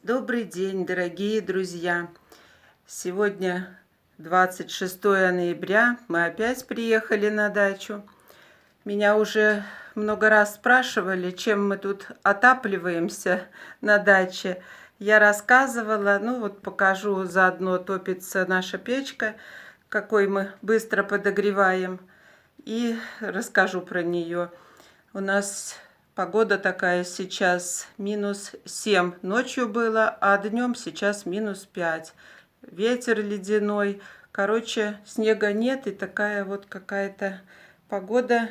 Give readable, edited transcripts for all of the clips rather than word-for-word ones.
Добрый день, дорогие друзья! Сегодня 26 ноября, мы опять приехали на дачу. Меня уже много раз спрашивали, чем мы тут отапливаемся на даче. Я рассказывала, ну вот покажу, заодно топится наша печка, какой мы быстро подогреваем, и расскажу про нее. У нас погода такая сейчас -7 ночью было, а днем сейчас -5. Ветер ледяной. Короче, снега нет, и такая вот какая-то погода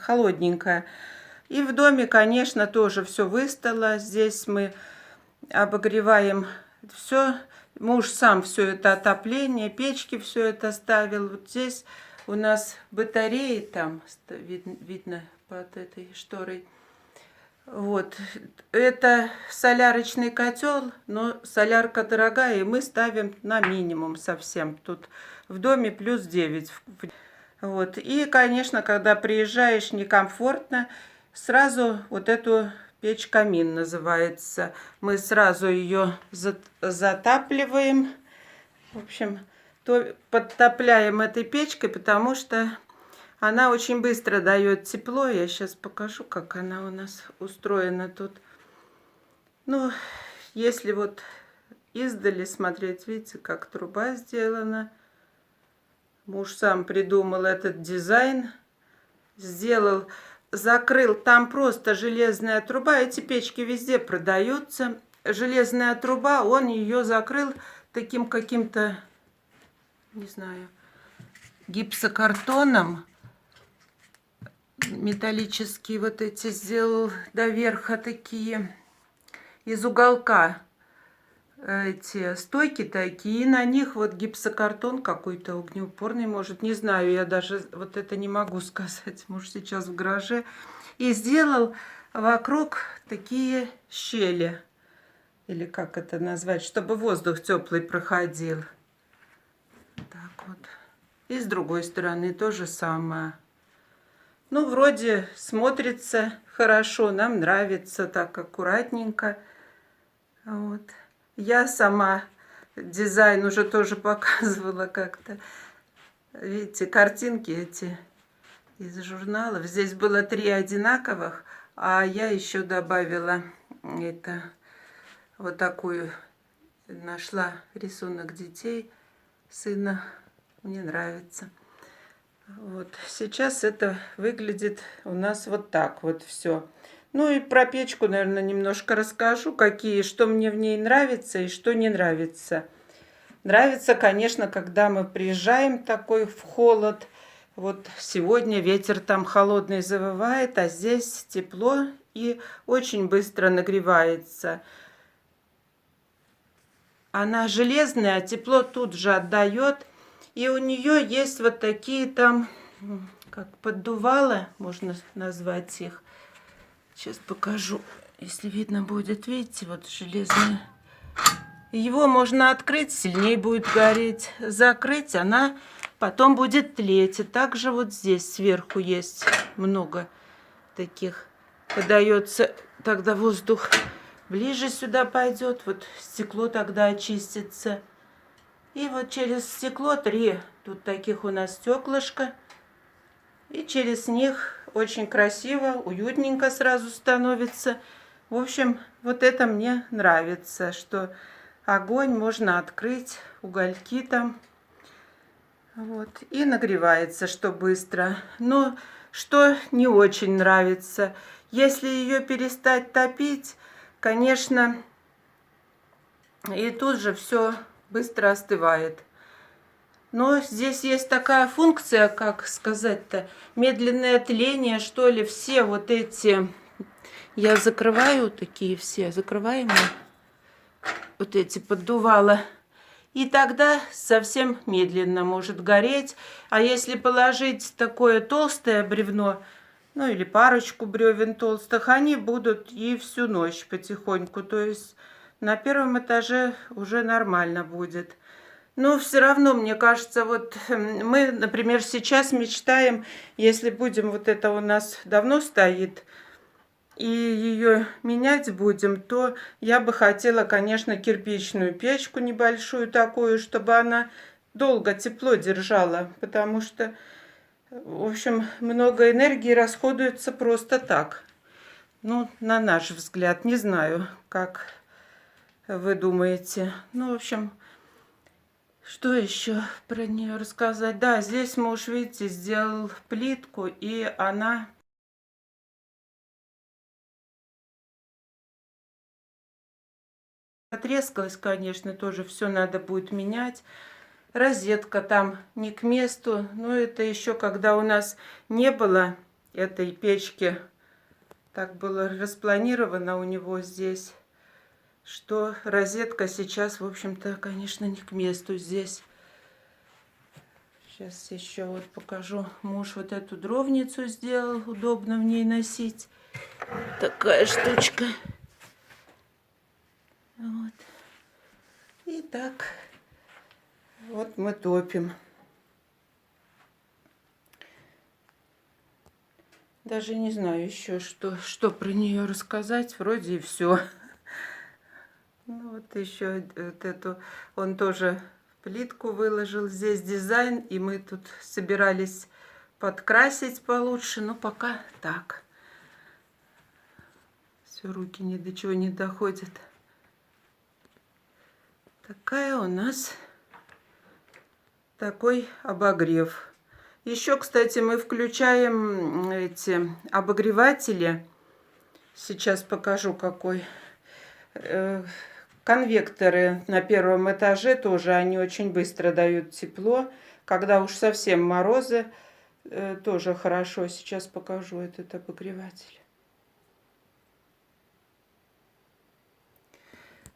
холодненькая. И в доме, конечно, тоже все выстало. Здесь мы обогреваем все. Муж сам все это отопление, печки все это ставил. Вот здесь у нас батареи, там видно под этой шторой. Вот, это солярочный котел, но солярка дорогая, и мы ставим на минимум совсем. Тут в доме +9. Вот, и, конечно, когда приезжаешь, некомфортно, сразу вот эту печь-камин называется. Мы сразу ее затапливаем. В общем, подтопляем этой печкой, потому что она очень быстро дает тепло. Я сейчас покажу, как она у нас устроена тут. Ну, если вот издали смотреть, видите, как труба сделана. Муж сам придумал этот дизайн. Сделал, закрыл. Там просто железная труба. Эти печки везде продаются. Железная труба, он ее закрыл таким каким-то, не знаю, гипсокартоном. Металлические вот эти сделал до верха такие, из уголка эти стойки такие, и на них вот гипсокартон какой-то огнеупорный, может, не знаю, я даже вот это не могу сказать, может, сейчас в гараже. И сделал вокруг такие щели, или как это назвать, чтобы воздух теплый проходил. Так вот. И с другой стороны то же самое. Ну, вроде смотрится хорошо, нам нравится так аккуратненько. Вот. Я сама дизайн уже тоже показывала как-то. Видите, картинки эти из журналов. Здесь было 3 одинаковых, а я еще добавила это вот такую. Нашла рисунок детей, сына. Мне нравится. Вот сейчас это выглядит у нас вот так вот все. Ну и про печку, наверное, немножко расскажу, что мне в ней нравится и что не нравится. Нравится, конечно, когда мы приезжаем такой в холод. Вот сегодня ветер там холодный завывает, а здесь тепло и очень быстро нагревается. Она железная, а тепло тут же отдает. И у нее есть вот такие там, как поддувало, можно назвать их. Сейчас покажу, если видно будет. Видите, вот железное. Его можно открыть, сильнее будет гореть. Закрыть, она потом будет тлеть. И также вот здесь сверху есть много таких. Подается, тогда воздух ближе сюда пойдет. Вот стекло тогда очистится. И вот через стекло 3 тут таких у нас стеклышка. И через них очень красиво, уютненько сразу становится. В общем, вот это мне нравится, что огонь можно открыть, угольки там. Вот. И нагревается, что быстро. Но что не очень нравится, если ее перестать топить, конечно, и тут же все быстро остывает. Но здесь есть такая функция, как сказать-то, медленное тление, что ли. Все вот эти, я закрываю, такие все закрываемые, вот эти поддувала. И тогда совсем медленно может гореть. А если положить такое толстое бревно, ну или парочку бревен толстых, они будут и всю ночь потихоньку. То есть на первом этаже уже нормально будет. Но все равно, мне кажется, вот мы, например, сейчас мечтаем, если будем, вот это у нас давно стоит, и ее менять будем, то я бы хотела, конечно, кирпичную печку небольшую такую, чтобы она долго тепло держала, потому что, в общем, много энергии расходуется просто так. Ну, на наш взгляд, не знаю, как вы думаете. Ну, в общем, что еще про нее рассказать? Да, здесь муж, видите, сделал плитку, и она потрескалась, конечно, тоже все надо будет менять. Розетка там не к месту, но это еще когда у нас не было этой печки, так было распланировано у него здесь, что розетка сейчас, в общем-то, конечно, не к месту здесь. Сейчас еще вот покажу. Муж вот эту дровницу сделал, удобно в ней носить. Такая штучка. Вот. И так вот мы топим. Даже не знаю еще, что про нее рассказать. Вроде и все. Ну вот еще вот эту он тоже плитку выложил. Здесь дизайн, и мы тут собирались подкрасить получше, но пока так. Все, руки ни до чего не доходят. Такая у нас такой обогрев. Еще, кстати, мы включаем эти обогреватели. Сейчас покажу, какой. Конвекторы на первом этаже тоже, они очень быстро дают тепло. Когда уж совсем морозы, тоже хорошо. Сейчас покажу этот обогреватель.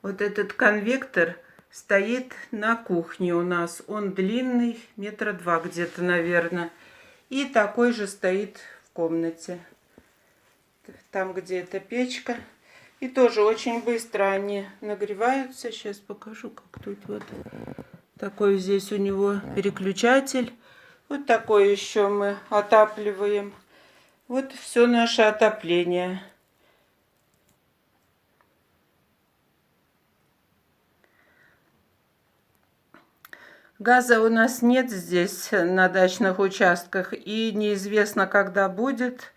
Вот этот конвектор стоит на кухне у нас. Он длинный, 2 метра где-то, наверное. И такой же стоит в комнате. Там, где эта печка. И тоже очень быстро они нагреваются. Сейчас покажу, как тут вот. Такой здесь у него переключатель. Вот такой еще мы отапливаем. Вот все наше отопление. Газа у нас нет здесь на дачных участках, и неизвестно, когда будет.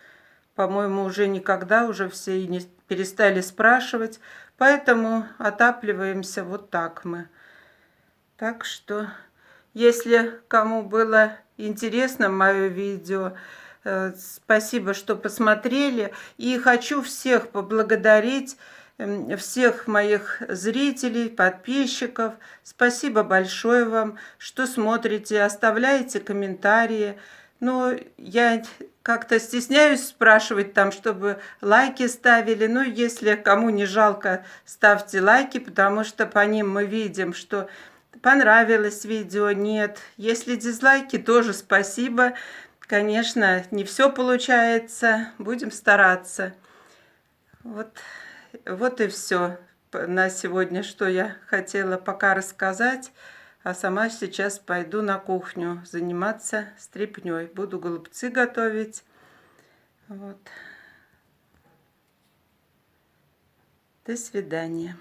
По-моему, уже никогда, уже все и не перестали спрашивать. Поэтому отапливаемся вот так мы. Так что, если кому было интересно мое видео, спасибо, что посмотрели. И хочу всех поблагодарить, всех моих зрителей, подписчиков. Спасибо большое вам, что смотрите, оставляете комментарии. Но я как-то стесняюсь спрашивать там, чтобы лайки ставили. Но если кому не жалко, ставьте лайки, потому что по ним мы видим, что понравилось видео, нет. Если дизлайки, тоже спасибо. Конечно, не все получается, будем стараться. Вот и все на сегодня, что я хотела пока рассказать. А сама сейчас пойду на кухню заниматься стряпнёй. Буду голубцы готовить. Вот. До свидания.